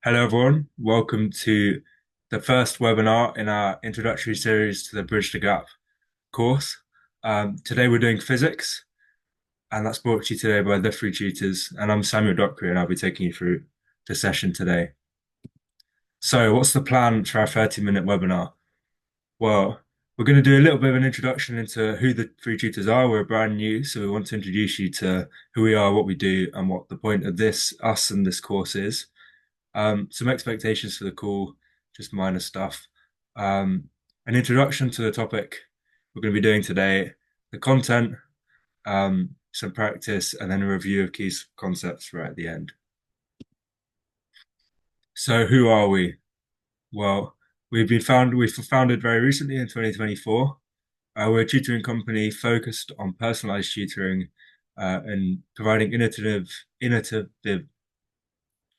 Hello, everyone. Welcome to the first webinar in our introductory series to the Bridge the Gap course. Today we're doing physics, and that's brought to you today by the Free Tutors. And I'm Samuel Dockery, and I'll be taking you through the session today. So, what's the plan for our 30-minute webinar? Well, we're going to do a little bit of an introduction into who the Free Tutors are. We're brand new, so we want to introduce you to who we are, what we do, and what the point of us and this course is. Some expectations for the call, just minor stuff. An introduction to the topic we're going to be doing today, the content, some practice, and then a review of key concepts right at the end. So, who are we? Well, we've founded very recently in 2024. We're a tutoring company focused on personalized tutoring and providing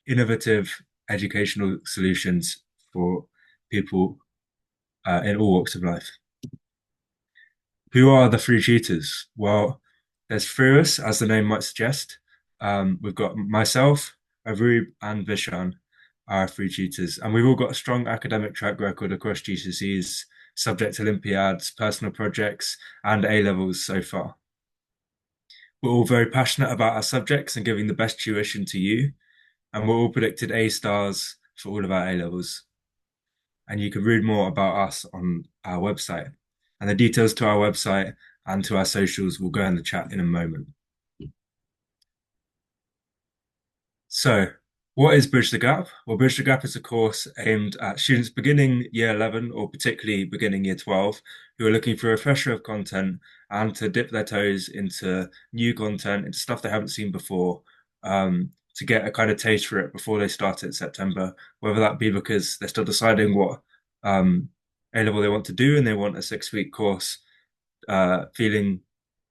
innovative educational solutions for people in all walks of life. Who are the free tutors? Well, there's three of us, as the name might suggest. We've got myself, Avrub, and Vishan are free tutors, and we've all got a strong academic track record across GCSEs, subject Olympiads, personal projects, and A levels so far. We're all very passionate about our subjects and giving the best tuition to you, and we're all predicted A stars for all of our A levels. And you can read more about us on our website. And the details to our website and to our socials will go in the chat in a moment. So, what is Bridge the Gap? Well, Bridge the Gap is a course aimed at students beginning year 11 or particularly beginning year 12 who are looking for a refresher of content and to dip their toes into new content, into stuff they haven't seen before, to get a kind of taste for it before they start it in September, whether that be because they're still deciding what A level they want to do and they want a 6-week course, feeling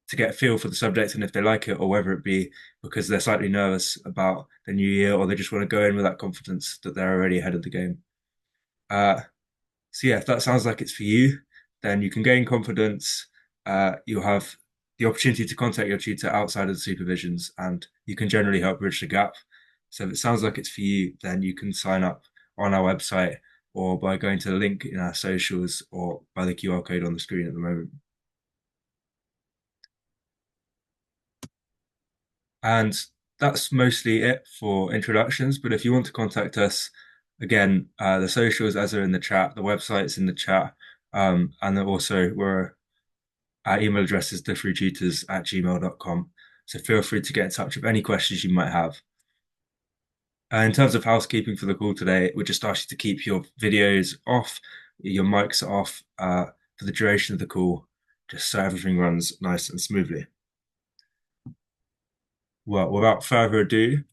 to get a feel for the subject and if they like it, or whether it be because they're slightly nervous about the new year or they just want to go in with that confidence that they're already ahead of the game. So yeah, if that sounds like it's for you, then you can gain confidence. You'll have the opportunity to contact your tutor outside of the supervisions, and you can generally help bridge the gap. So if it sounds like it's for you, then you can sign up on our website or by going to the link in our socials or by the QR code on the screen at the moment. And that's mostly it for introductions. But if you want to contact us, again, the socials as are in the chat, the website's in the chat, and then also our email address is thefreetutors@gmail.com. So feel free to get in touch with any questions you might have. In terms of housekeeping for the call today, we just ask you to keep your videos off, your mics off for the duration of the call, just so everything runs nice and smoothly. Well, without further ado,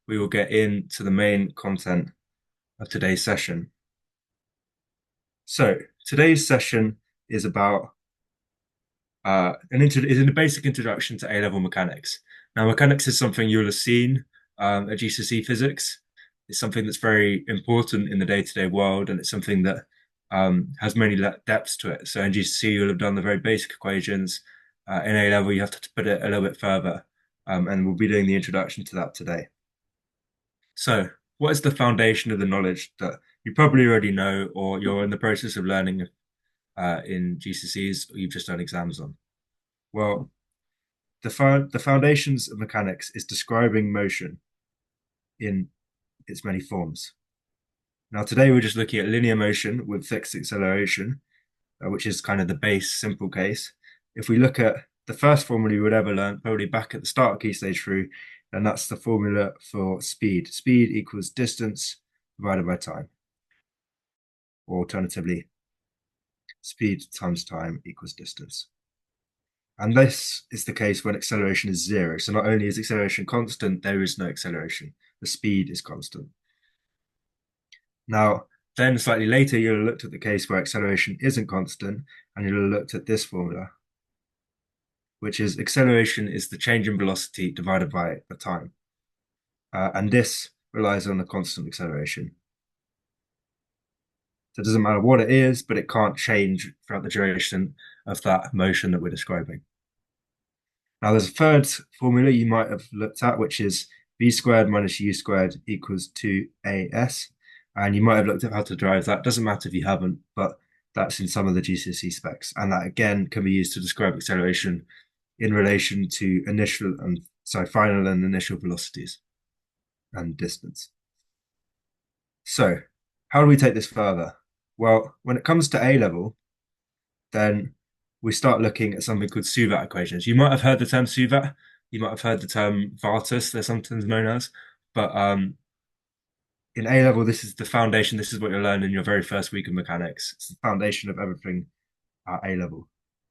we will get into the main content of today's session. So today's session is about is a basic introduction to A-level mechanics. Now, mechanics is something you'll have seen at GCSE physics. It's something that's very important in the day-to-day world, and it's something that has many depths to it. So in GCSE, you'll have done the very basic equations. In A-level, you have to put it a little bit further, and we'll be doing the introduction to that today. So, what is the foundation of the knowledge that you probably already know, or you're in the process of learning in GCSEs, or you've just done exams on? Well, the foundations of mechanics is describing motion in its many forms. Now, today we're just looking at linear motion with fixed acceleration, which is kind of the base simple case. If we look at the first formula you would ever learn, probably back at the start of Key Stage 3, and that's the formula for speed. Speed equals distance divided by time. Or alternatively, speed times time equals distance. And this is the case when acceleration is zero. So not only is acceleration constant, there is no acceleration. The speed is constant. Now, then slightly later, you'll have looked at the case where acceleration isn't constant, and you'll have looked at this formula, which is acceleration is the change in velocity divided by the time. And this relies on a constant acceleration. So it doesn't matter what it is, but it can't change throughout the duration of that motion that we're describing. Now, there's a third formula you might have looked at, which is v squared minus u squared equals 2as. And you might have looked at how to derive that. Doesn't matter if you haven't, but that's in some of the GCSE specs. And that again can be used to describe acceleration in relation to final and initial velocities and distance. So how do we take this further? Well, when it comes to A level, then we start looking at something called Suvat equations. You might have heard the term Suvat. You might have heard the term Vartus, they're sometimes known as. But in A level, this is the foundation. This is what you'll learn in your very first week of mechanics. It's the foundation of everything at A level.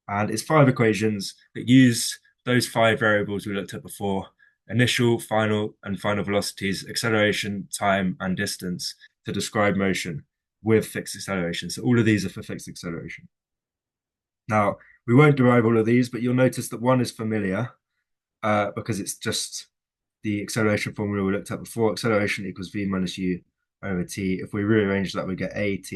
And it's 5 equations that use those 5 variables we looked at before: initial, final, and final velocities, acceleration, time, and distance to describe motion with fixed acceleration. So all of these are for fixed acceleration. Now, we won't derive all of these, but you'll notice that one is familiar because it's just the acceleration formula we looked at before. Acceleration equals v minus u over t. If we rearrange that, we get at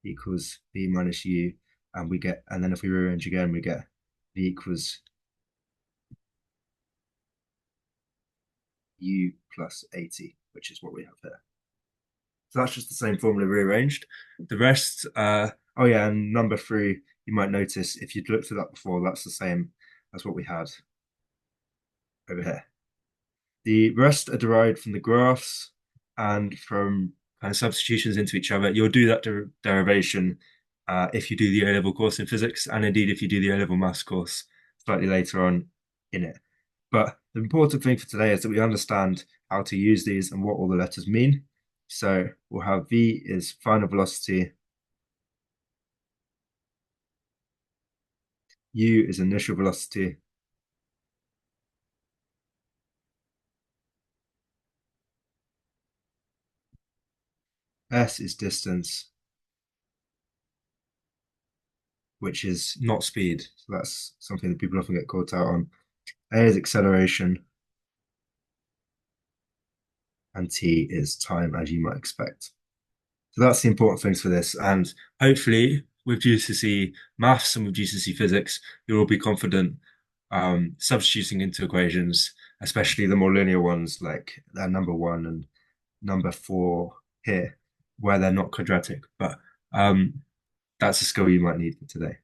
equals v minus u, and then if we rearrange again, we get v equals u plus at, which is what we have here. So that's just the same formula rearranged. The rest, oh yeah, and number 3, you might notice if you'd looked at that before, that's the same as what we had over here. The rest are derived from the graphs and from kind of substitutions into each other. You'll do that derivation if you do the A-level course in physics, and indeed if you do the A-level maths course slightly later on in it. But the important thing for today is that we understand how to use these and what all the letters mean. So we'll have v is final velocity, u is initial velocity, s is distance, which is not speed. So that's something that people often get caught out on. A is acceleration, and t is time, as you might expect. So that's the important things for this. And hopefully with GCSE maths and with GCSE physics, you'll all be confident substituting into equations, especially the more linear ones like number 1 and number 4 here, where they're not quadratic. But that's a skill you might need for today.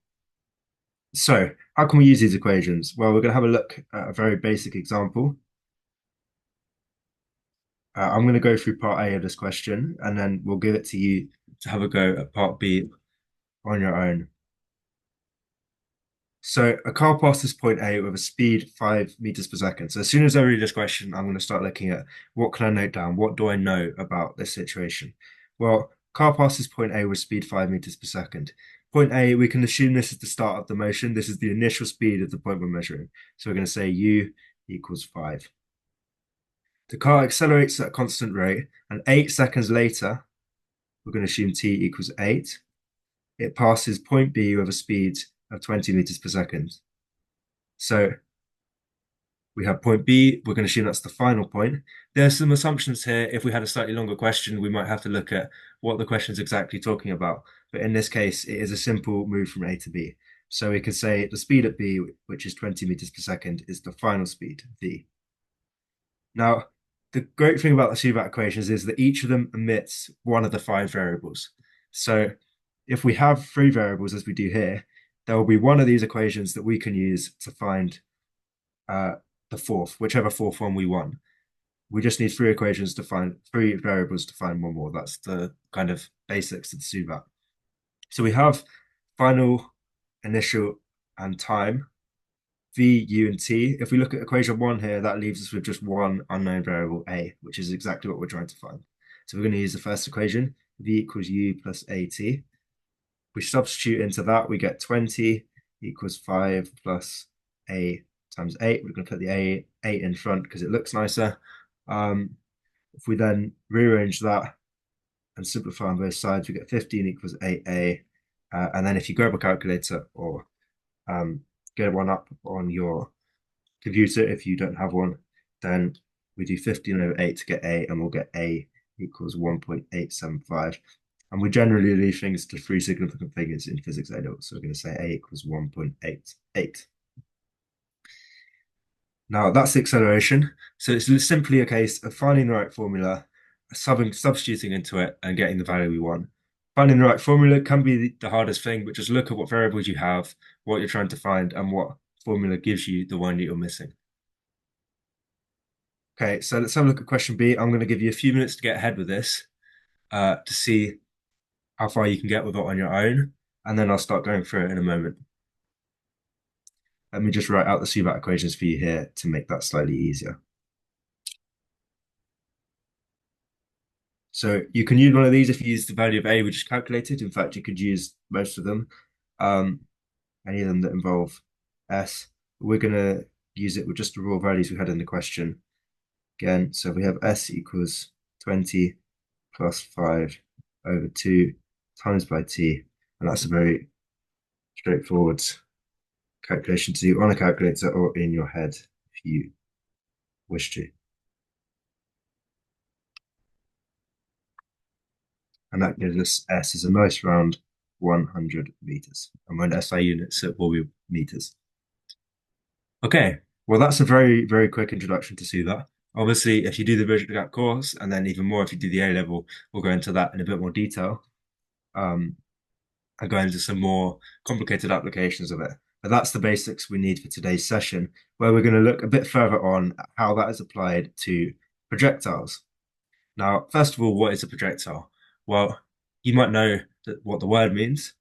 So how can we use these equations? Well, we're going to have a look at a very basic example. I'm going to go through part A of this question, and then we'll give it to you to have a go at part B on your own. So a car passes point A with a speed 5 meters per second. So as soon as I read this question, I'm going to start looking at what can I note down? What do I know about this situation? Well, car passes point A with speed 5 meters per second. Point A, we can assume this is the start of the motion. This is the initial speed of the point we're measuring. So we're going to say u equals 5. The car accelerates at a constant rate, and 8 seconds later, we're going to assume t equals 8. It passes point B with a speed of 20 meters per second. So we have point B, we're going to assume that's the final point. There's some assumptions here. If we had a slightly longer question, we might have to look at what the question is exactly talking about. But in this case, it is a simple move from A to B. So we could say the speed at B, which is 20 meters per second, is the final speed, V. Now, the great thing about the Suvat equations is that each of them omits one of the 5 variables. So if we have 3 variables, as we do here, there will be one of these equations that we can use to find the fourth, whichever fourth one we want. We just need 3 equations to find 3 variables to find one more. That's the kind of basics of the Suvat. So we have final, initial, and time, v, u, and t. If we look at equation 1 here, that leaves us with just one unknown variable, a, which is exactly what we're trying to find. So we're going to use the first equation, v equals u plus at. We substitute into that, we get 20 equals 5 plus a times 8. We're going to put the 8 in front because it looks nicer. If we then rearrange that and simplify on both sides, we get 15 equals 8a. And then if you grab a calculator or get one up on your computer, if you don't have one, then we do 15 over 8 to get a, and we'll get a equals 1.875. And we generally leave things to 3 significant figures in physics A level. So we're going to say a equals 1.88. Now that's the acceleration. So it's simply a case of finding the right formula, substituting into it, and getting the value we want. Finding the right formula can be the hardest thing, but just look at what variables you have, what you're trying to find, and what formula gives you the one that you're missing. Okay, so let's have a look at question B. I'm going to give you a few minutes to get ahead with this to see how far you can get with it on your own, and then I'll start going through it in a moment. Let me just write out the CVAT equations for you here to make that slightly easier. So you can use one of these if you use the value of A, which is calculated. In fact, you could use most of them, um, any of them that involve S. We're going to use it with just the raw values we had in the question. Again, so we have S equals 20 plus 5 over 2 times by T. And that's a very straightforward calculation to do on a calculator or in your head if you wish to. And that gives us S is a nice round 100 meters. And when SI units, it will be meters. Okay, well, that's a very, very quick introduction to see that. Obviously, if you do the Visual Gap course, and then even more if you do the A level, we'll go into that in a bit more detail and go into some more complicated applications of it. But that's the basics we need for today's session, where we're going to look a bit further on how that is applied to projectiles. Now, first of all, what is a projectile? Well, you might know what the word means.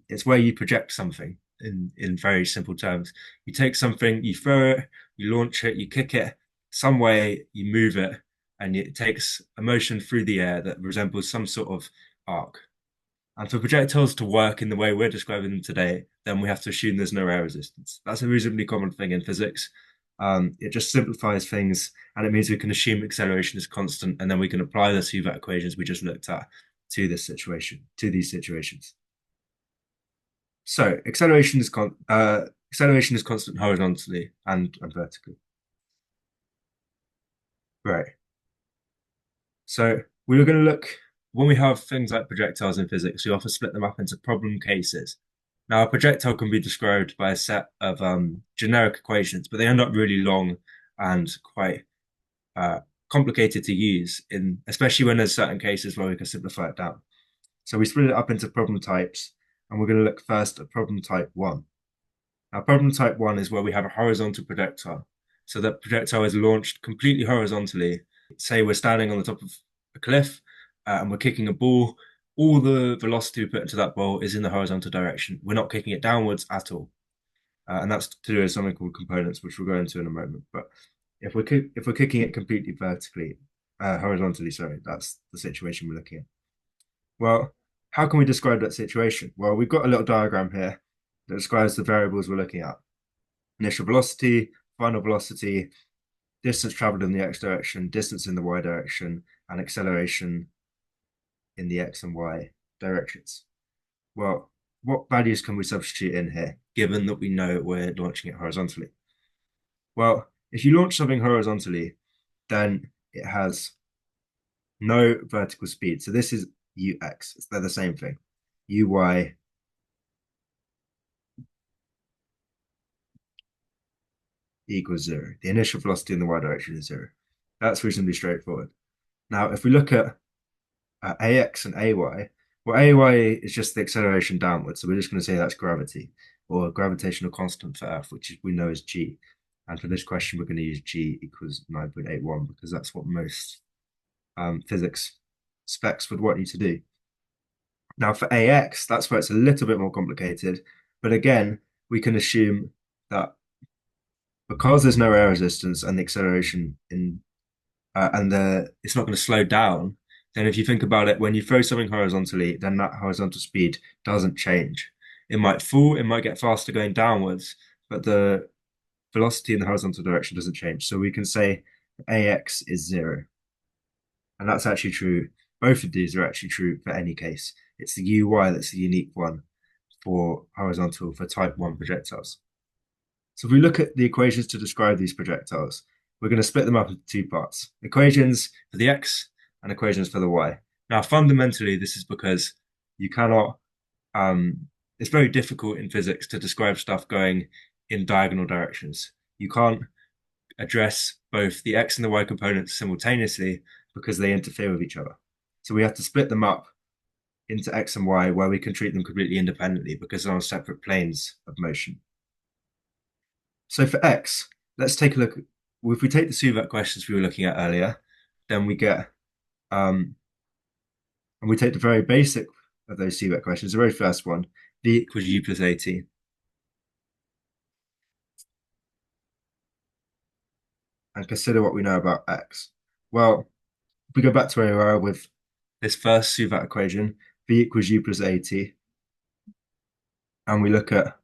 It's where you project something in very simple terms. You take something, you throw it, you launch it, you kick it, some way you move it, and it takes a motion through the air that resembles some sort of arc. And for projectiles to work in the way we're describing them today, then we have to assume there's no air resistance. That's a reasonably common thing in physics. It just simplifies things, and it means we can assume acceleration is constant, and then we can apply the CVAT equations we just looked at to this situation, to these situations. So acceleration is constant horizontally and vertically. Right. So we were going to look when we have things like projectiles in physics, we often split them up into problem cases. Now, a projectile can be described by a set of generic equations, but they end up really long and quite uh, complicated to use, especially when there's certain cases where we can simplify it down. So we split it up into problem types, and we're going to look first at problem type 1. Now, problem type 1 is where we have a horizontal projectile. So that projectile is launched completely horizontally. Say we're standing on the top of a cliff and we're kicking a ball. All the velocity we put into that ball is in the horizontal direction. We're not kicking it downwards at all. And that's to do with something called components, which we'll go into in a moment. But if we're kicking it completely horizontally, sorry, that's the situation we're looking at. Well, how can we describe that situation? Well, we've got a little diagram here that describes the variables we're looking at. Initial velocity, final velocity, distance traveled in the x direction, distance in the y direction, and acceleration in the x and y directions. Well, what values can we substitute in here, given that we know we're launching it horizontally? Well, if you launch something horizontally, then it has no vertical speed. So this is ux. They're the same thing. Uy equals 0. The initial velocity in the y direction is 0. That's reasonably straightforward. Now, if we look at ax and ay, well, ay is just the acceleration downwards. So we're just going to say that's gravity or gravitational constant for Earth, which we know is g. And for this question, we're going to use g equals 9.81 because that's what most physics specs would want you to do. Now for ax, that's where it's a little bit more complicated. But again, we can assume that because there's no air resistance and the acceleration it's not going to slow down, then if you think about it, when you throw something horizontally, then that horizontal speed doesn't change. It might fall, it might get faster going downwards, but the velocity in the horizontal direction doesn't change. So we can say ax is 0. And that's actually true. Both of these are actually true for any case. It's the uy that's the unique one for horizontal for type 1 projectiles. So if we look at the equations to describe these projectiles, we're going to split them up into two parts. Equations for the x and equations for the y. Now, fundamentally, this is because you cannot, it's very difficult in physics to describe stuff going in diagonal directions. You can't address both the x and the y components simultaneously because they interfere with each other. So we have to split them up into x and y where we can treat them completely independently because they're on separate planes of motion. So for x, let's take a look. If we take the Suvat questions we were looking at earlier, then we get, and we take the very basic of those Suvat questions, the very first one, v equals u plus at. And consider what we know about x. Well, if we go back to where we are with this first Suvat equation, v equals u plus at, and we look at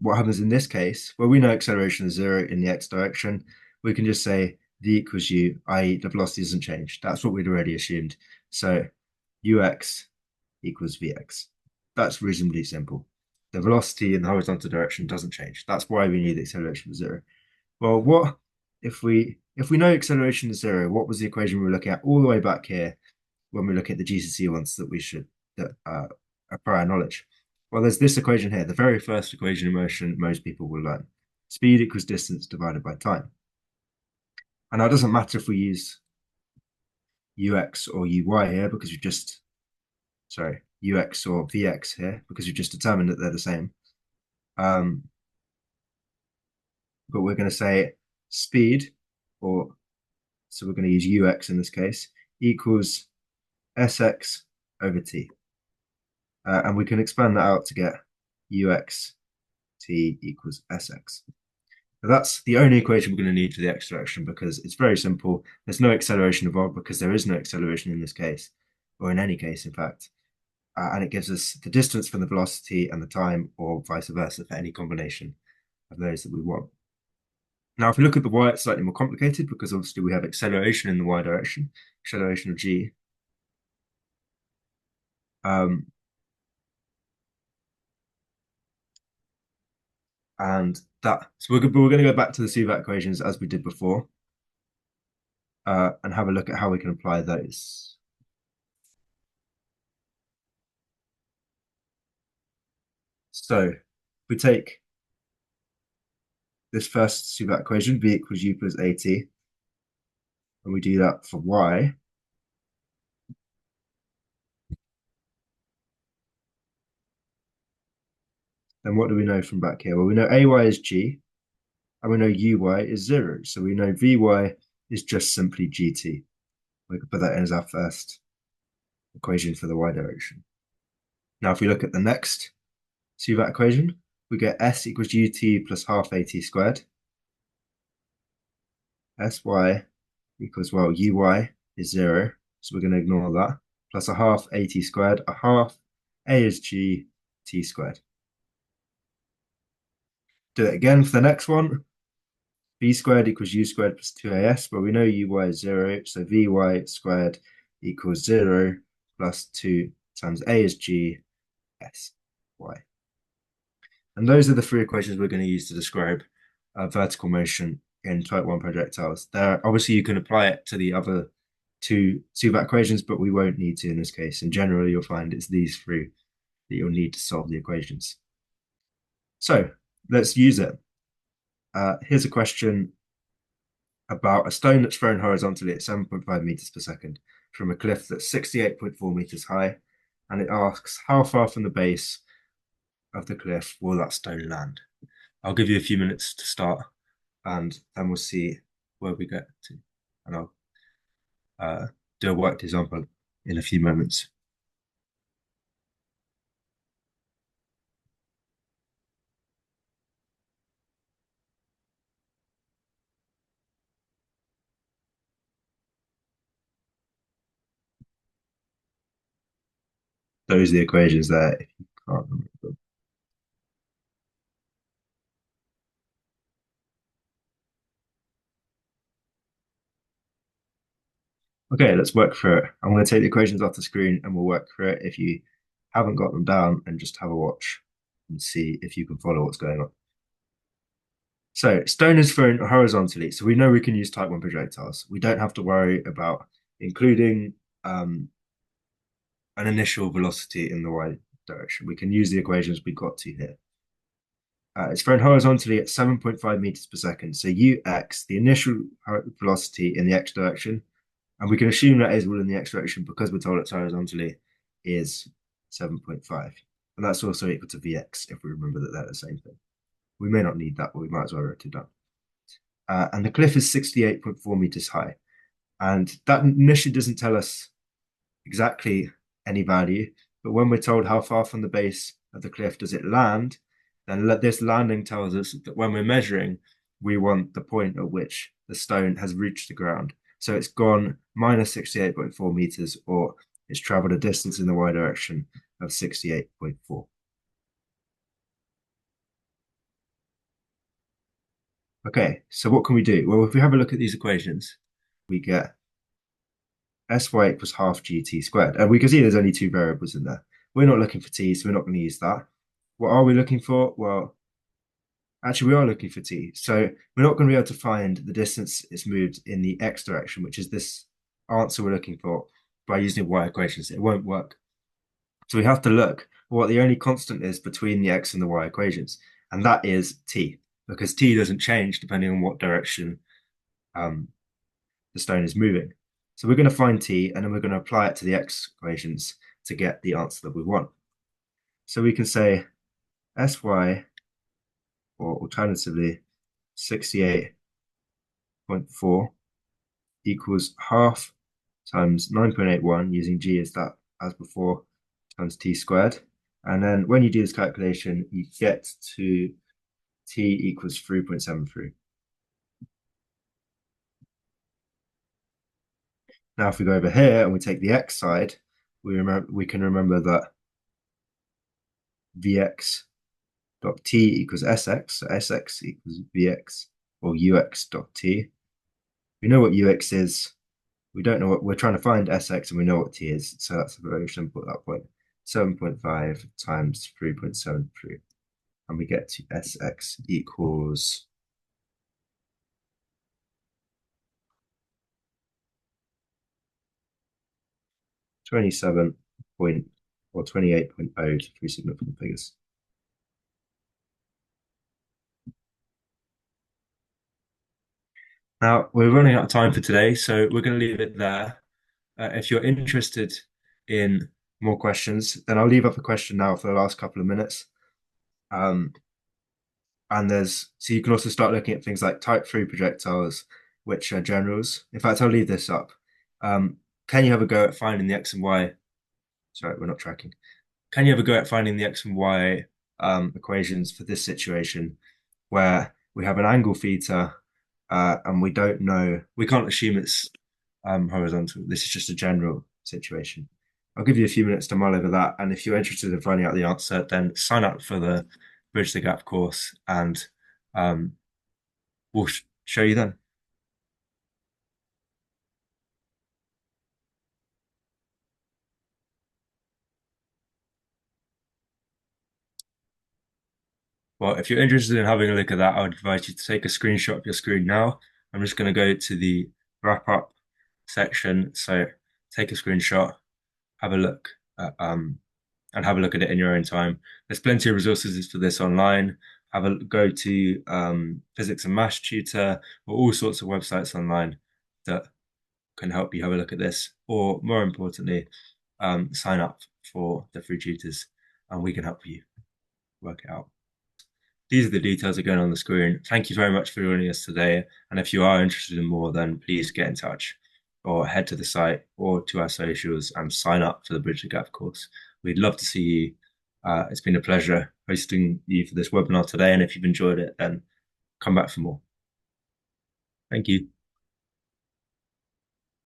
what happens in this case, where we know acceleration is 0 in the x direction, we can just say v equals u, i.e. the velocity doesn't change. That's what we'd already assumed. So ux equals vx. That's reasonably simple. The velocity in the horizontal direction doesn't change. That's why we knew the acceleration was 0. Well, what if we know acceleration is 0, what was the equation we were looking at all the way back here when we look at the GCSE ones that are prior knowledge? Well, there's this equation here, the very first equation in motion most people will learn. Speed equals distance divided by time. And now it doesn't matter if we use ux or uy here because we just, sorry, ux or vx here because we've just determined that they're the same. But we're going to say speed, or so we're going to use ux in this case, equals sx over t. And we can expand that out to get ux t equals sx. So that's the only equation we're going to need for the x direction because it's very simple. There's no acceleration involved because there is no acceleration in this case, or in any case, in fact. And it gives us the distance from the velocity and the time, or vice versa, for any combination of those that we want. Now, if we look at the y, it's slightly more complicated because obviously we have acceleration in the y direction, acceleration of g. And that, so we're going to go back to the Suvat equations as we did before and have a look at how we can apply those. So we take this first Suvat equation, v equals u plus at, and we do that for y. Then what do we know from back here? Well, we know ay is g, and we know uy is 0. So we know vy is just simply gt. We can put that in as our first equation for the y direction. Now, if we look at the next Suvat equation, we get s equals ut plus half at squared. Sy equals, well, uy is 0, so we're going to ignore that, plus a half at squared, a half a is g, t squared. Do it again for the next one. V squared equals u squared plus 2as, but we know uy is 0, so vy squared equals 0 plus 2 times a is g, s, y. And those are the three equations we're going to use to describe vertical motion in type 1 projectiles. There, obviously, you can apply it to the other two Suvat equations, but we won't need to in this case. And generally, you'll find it's these three that you'll need to solve the equations. So let's use it. Here's a question about a stone that's thrown horizontally at 7.5 meters per second from a cliff that's 68.4 meters high. And it asks, how far from the base of the cliff will that stone land? I'll give you a few minutes to start, and then we'll see where we get to. And I'll do a worked example in a few moments. Those are the equations there, if you can't remember them. Okay, let's work through it. I'm going to take the equations off the screen and we'll work through it if you haven't got them down, and just have a watch and see if you can follow what's going on. So stone is thrown horizontally, so we know we can use type 1 projectiles. We don't have to worry about including an initial velocity in the y direction. We can use the equations we got to here. It's thrown horizontally at 7.5 meters per second. So ux, the initial velocity in the x direction, and we can assume that is all in the x direction because we're told it's horizontally, is 7.5. And that's also equal to vx if we remember that they're the same thing. We may not need that, but we might as well write it down. And the cliff is 68.4 meters high. And that initially doesn't tell us exactly any value, but when we're told how far from the base of the cliff does it land, then this landing tells us that when we're measuring, we want the point at which the stone has reached the ground. So it's gone minus 68.4 meters, or it's traveled a distance in the y direction of 68.4. Okay, so what can we do? Well, if we have a look at these equations, we get sy equals half gt squared. And we can see there's only two variables in there. We're not looking for t, so we're not going to use that. What are we looking for? Well, actually, we are looking for t. So we're not going to be able to find the distance it's moved in the x direction, which is this answer we're looking for, by using y equations. It won't work. So we have to look what the only constant is between the x and the y equations, and that is t, because t doesn't change depending on what direction the stone is moving. So we're going to find t, and then we're going to apply it to the x equations to get the answer that we want. So we can say sy, or alternatively 68.4 equals half times 9.81, using g as that as before, times t squared. And then when you do this calculation, you get to t equals 3.73. Now, if we go over here and we take the x side, we can remember that vx dot t equals sx, so sx equals vx, or ux dot t. We know what ux is. We don't know what we're trying to find sx, and we know what t is. So that's very simple at that point. 7.5 times 3.73. And we get to sx equals 27 point or 28.0 to three significant figures. Now, we're running out of time for today, so we're going to leave it there. If you're interested in more questions, then I'll leave up a question now for the last couple of minutes. And so you can also start looking at things like type 3 projectiles, which are generals. In fact, I'll leave this up. Can you have a go at finding the x and y? Sorry, we're not tracking. Can you have a go at finding the x and y equations for this situation where we have an angle theta and we don't know, we can't assume it's horizontal. This is just a general situation. I'll give you a few minutes to mull over that. And if you're interested in finding out the answer, then sign up for the Bridge the Gap course, and we'll show you then. Well, if you're interested in having a look at that, I would advise you to take a screenshot of your screen now. I'm just going to go to the wrap up section. So take a screenshot, have a look at, and have a look at it in your own time. There's plenty of resources for this online. Go to Physics and Maths Tutor, or all sorts of websites online that can help you have a look at this. Or more importantly, sign up for the free tutors, and we can help you work it out. These are the details again on the screen. Thank you very much for joining us today. And if you are interested in more, then please get in touch or head to the site or to our socials and sign up for the Bridge the Gap course. We'd love to see you. It's been a pleasure hosting you for this webinar today. And if you've enjoyed it, then come back for more. Thank you.